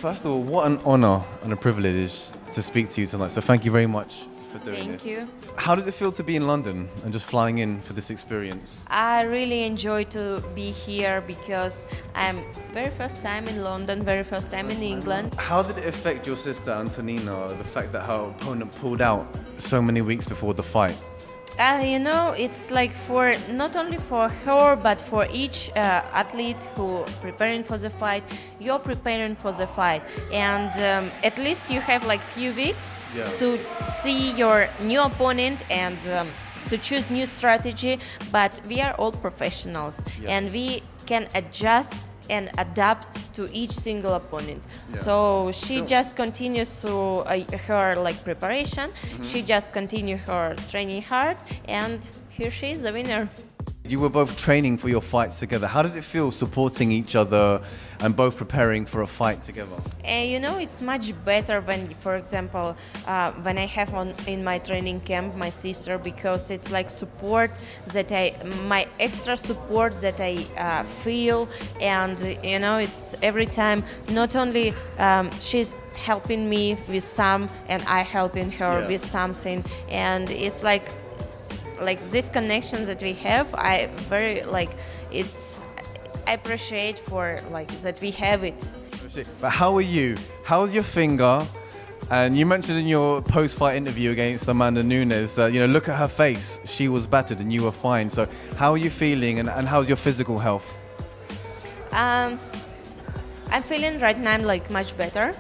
First of all, what an honor and a privilege to speak to you tonight. So thank you very much for doing this. Thank you. How does it feel to be in London and just flying in for this experience? I really enjoy to be here because I'm very first time in London, very first time in England. How did it affect your sister Antonina, the fact that her opponent pulled out so many weeks before the fight? It's like for not only for her but for each athlete who preparing for the fight. You're preparing for the fight, and at least you have like few weeks to see your new opponent and to choose new strategy. But we are all professionals, and we can adjust and adapt to each single opponent. So she just continues to her like preparation. She just continue her training hard, and here she is, the winner. You were both training for your fights together. How does it feel supporting each other and both preparing for a fight together? It's much better when, for example, when I have in my training camp my sister, because it's like support that my extra support that I feel, and it's every time not only she's helping me with some and I helping her with something, and it's like this connection that we have. I appreciate for that we have it. But how are you? How's your finger? And you mentioned in your post-fight interview against Amanda Nunes that, look at her face. She was battered and you were fine. So how are you feeling, and how's your physical health? I'm feeling right now like much better,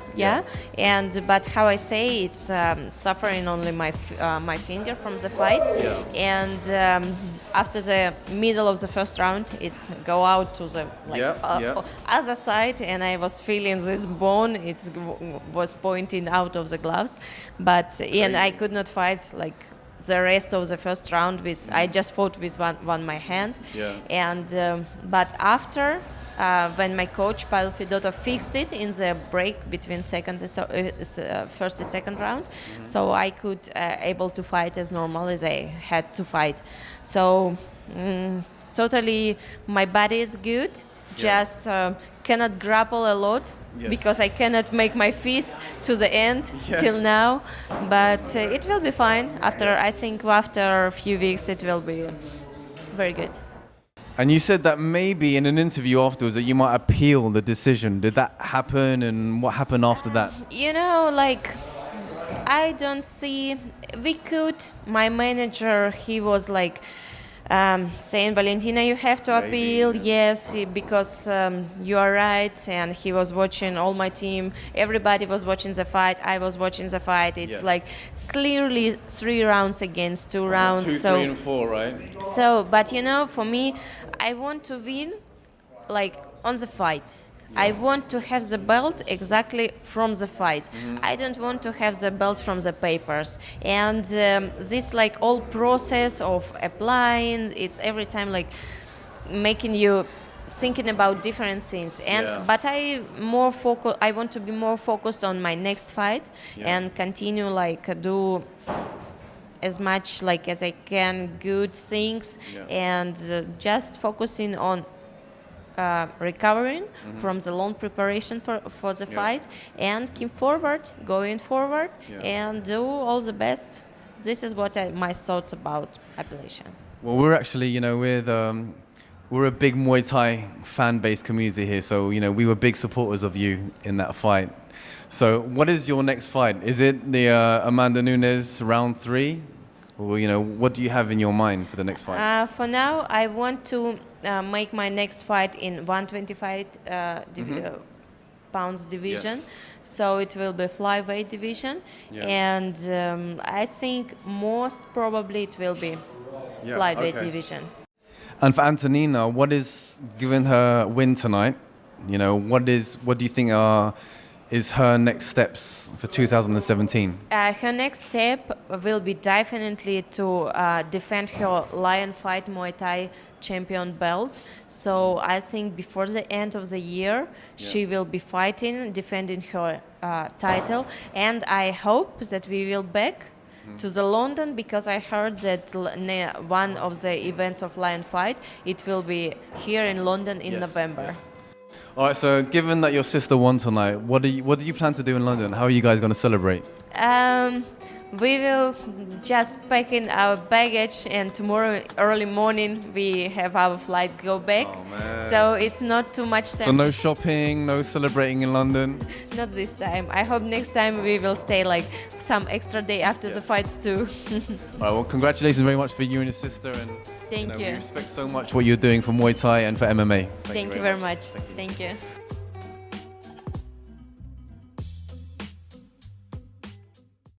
but how I say, it's suffering only my finger from the fight, and after the middle of the first round, it's go out to the other side, and I was feeling this bone. It was pointing out of the gloves, but and I could not fight like the rest of the first round with. I just fought with one my hand, and but after. When my coach Pavel Fedotov fixed it in the break between first and second round, so I could able to fight as normal as I had to fight. So totally, my body is good. Just cannot grapple a lot because I cannot make my fist to the end till now. But it will be fine. I think after a few weeks it will be very good. And you said that maybe in an interview afterwards that you might appeal the decision. Did that happen, and what happened after that? I don't see. We could. My manager, he was like saying, Valentina, you have to appeal. Yes, because you are right. And he was watching all my team. Everybody was watching the fight. I was watching the fight. It's like clearly 3 rounds against 2 rounds. 2, 3, and 4, right? So, but for me, I want to win, on the fight. I want to have the belt exactly from the fight. I don't want to have the belt from the papers. And this all process of applying, it's every time making you thinking about different things. But I want to be more focused on my next fight and continue do as much as I can good things, and just focusing on recovering from the long preparation for the fight, and keep going forward, and do all the best. This is what my thoughts about appellation. Well, we're actually, we're a big Muay Thai fan-based community here, so we were big supporters of you in that fight. So what is your next fight? Is it the Amanda Nunes round 3? Or, what do you have in your mind for the next fight? For now, I want to make my next fight in 125 pounds division. So it will be flyweight division. And I think most probably it will be flyweight division. And for Antonina, what is, given her win tonight, what do you think is her next steps for 2017? Her next step will be definitely to defend her Lion Fight Muay Thai champion belt. So I think before the end of the year, she will be defending her title. And I hope that we will back to the London, because I heard that one of the events of Lion Fight, it will be here in London in November. All right, so given that your sister won tonight, what do you plan to do in London? How are you guys going to celebrate? We will just pack in our baggage, and tomorrow early morning we have our flight go back. Oh, man. So it's not too much time. So no shopping, no celebrating in London? Not this time. I hope next time we will stay like some extra day after the fights too. All right, well, congratulations very much for you and your sister. And Thank you. We respect so much what you're doing for Muay Thai and for MMA. Thank you very much. Thank you.